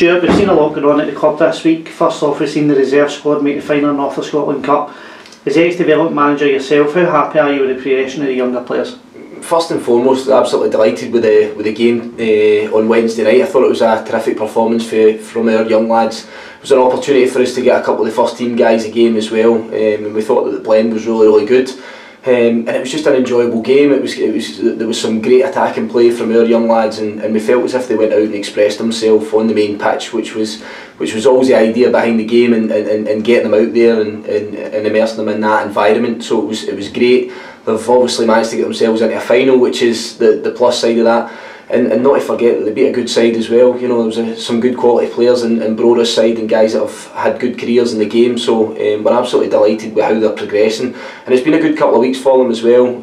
Stuart, we've seen a lot going on at the club this week. First off, we've seen the reserve squad make the final North of Scotland Cup. As ex-development manager yourself, how happy are you with the progression of the younger players? First and foremost, absolutely delighted with the game on Wednesday night. I thought it was a terrific performance from our young lads. It was an opportunity for us to get a couple of the first team guys a game as well, and we thought that the blend was really good. And it was just an enjoyable game. There was some great attacking play from our young lads, and we felt as if they went out and expressed themselves on the main pitch, which was always the idea behind the game, and getting them out there and immersing them in that environment. So it was great. They've obviously managed to get themselves into a final, which is the plus side of that. And not to forget that they beat a good side as well. You know, there was some good quality players in Broda's side and guys that have had good careers in the game. So we're absolutely delighted with how they're progressing. And it's been a good couple of weeks for them as well.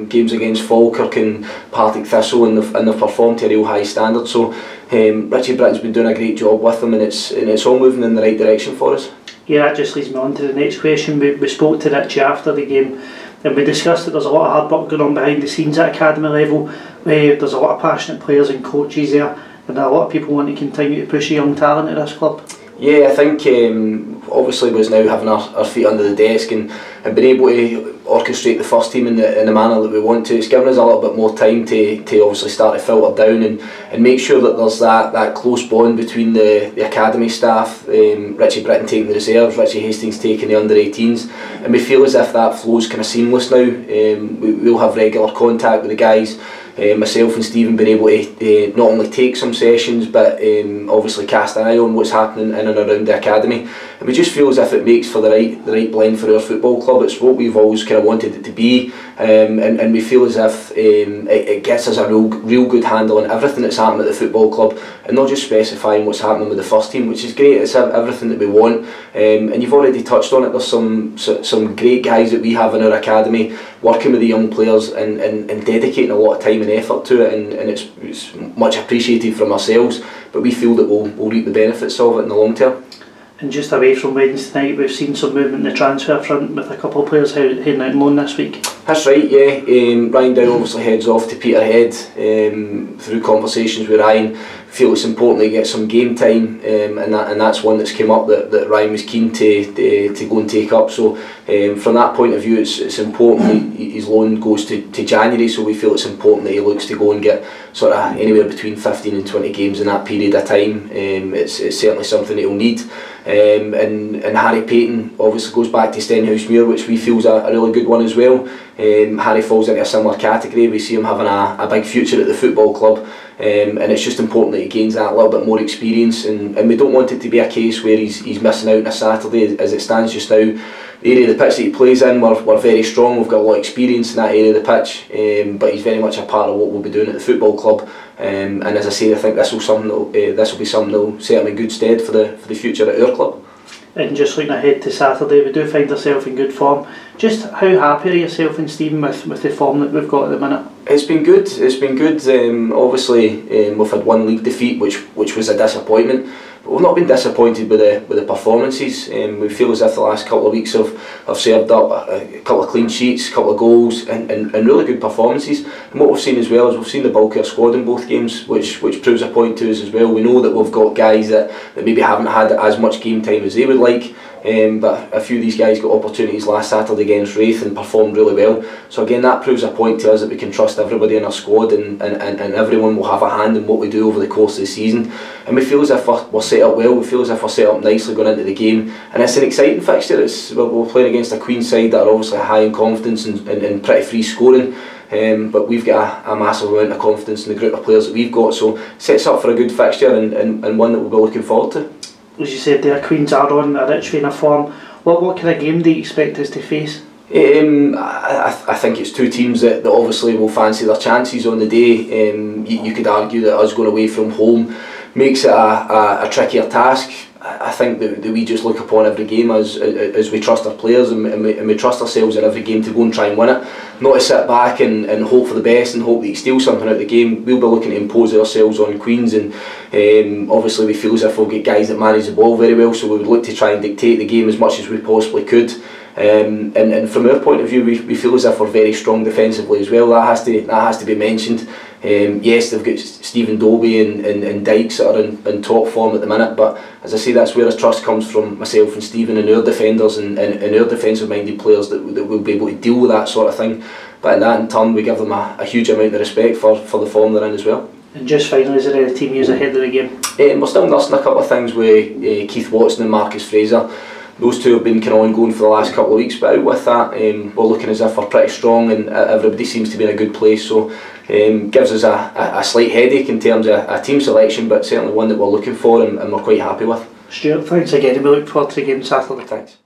Games against Falkirk and Partick Thistle, and they've performed to a real high standard. So Richie Britton's been doing a great job with them, and it's all moving in the right direction for us. Yeah, that just leads me on to the next question. We spoke to Richie after the game, and we discussed that there's a lot of hard work going on behind the scenes at academy level. There's a lot of passionate players and coaches there, and a lot of people want to continue to push the young talent at this club. Yeah, I think obviously with us now having our feet under the desk and being able to orchestrate the first team in the manner that we want to, it's given us a little bit more time to obviously start to filter down and make sure that there's that close bond between the academy staff, Richie Britton taking the reserves, Richie Hastings taking the under-18s, and we feel as if that flow's kind of seamless now. We'll have regular contact with the guys. Myself and Stephen been able to not only take some sessions, but obviously cast an eye on what's happening in and around the academy, and we just feel as if it makes for the right blend for our football club. It's what we've always kind of wanted it to be, and we feel as if it gets us a real good handle on everything that's happening at the football club, and not just specifying what's happening with the first team, which is great. It's everything that we want, and you've already touched on it. There's some great guys that we have in our academy working with the young players and dedicating a lot of time and effort to it, and it's much appreciated from ourselves, but we feel that we'll reap the benefits of it in the long term. And just away from Wednesday night, we've seen some movement in the transfer front with a couple of players heading out on loan this week. That's right, yeah. Ryan Dow obviously heads off to Peterhead. Through conversations with Ryan, feel it's important to get some game time, and that's one that's come up that Ryan was keen to go and take up. So from that point of view, it's important his loan goes to January, so we feel it's important that he looks to go and get sort of anywhere between 15 and 20 games in that period of time. It's certainly something he'll need. And Harry Payton obviously goes back to Stenhousemuir, which we feel is a really good one as well. Harry falls into a similar category. We see him having a big future at the football club, and it's just important that he gains that little bit more experience, and we don't want it to be a case where he's missing out on a Saturday. As it stands just now, the area of the pitch that he plays in, we're very strong. We've got a lot of experience in that area of the pitch, but he's very much a part of what we'll be doing at the football club. And as I say, I think this will be something that will set him in good stead for the future at our club. And just looking ahead to Saturday, we do find ourselves in good form. Just how happy are yourself and Stephen with the form that we've got at the minute? It's been good. It's been good. Obviously, we've had one league defeat, which was a disappointment. But we've not been disappointed with the performances. We feel as if the last couple of weeks have served up a couple of clean sheets, a couple of goals, and really good performances. And what we've seen as well is we've seen the bulk of our squad in both games, which proves a point to us as well. We know that we've got guys that maybe haven't had as much game time as they would like. But a few of these guys got opportunities last Saturday against Wraith and performed really well. So again, that proves a point to us that we can trust everybody in our squad, and everyone will have a hand in what we do over the course of the season. And we feel as if we're set up well. We feel as if we're set up nicely going into the game, and it's an exciting fixture. We're playing against a Queen's side that are obviously high in confidence and pretty free scoring. But we've got a massive amount of confidence in the group of players that we've got, so it sets up for a good fixture and one that we'll be looking forward to. As you said there, Queens are on a rich vein of form. What kind of game do you expect us to face? I think it's two teams that obviously will fancy their chances on the day. You could argue that us going away from home makes it a trickier task. I think that we just look upon every game as we trust our players, and we trust ourselves in every game to go and try and win it. Not to sit back and hope for the best and hope that you steal something out of the game. We'll be looking to impose ourselves on Queens, and obviously we feel as if we'll get guys that manage the ball very well, so we would look to try and dictate the game as much as we possibly could. And from our point of view, we feel as if we're very strong defensively as well. That has to be mentioned. Yes, they've got Stephen Dobie and Dykes that are in top form at the minute, but as I say, that's where the trust comes from myself and Stephen and our defenders and our defensive minded players that will be able to deal with that sort of thing. But in that in turn, we give them a huge amount of respect for the form they're in as well. And just finally, is there any team news ahead of the game? We're still nursing a couple of things with Keith Watson and Marcus Fraser. Those two have been kind of ongoing for the last couple of weeks, but out with that, we're looking as if we're pretty strong and everybody seems to be in a good place. So gives us a slight headache in terms of a team selection, but certainly one that we're looking for and we're quite happy with. Stuart, thanks again, and we look forward to the game Saturday. Thanks.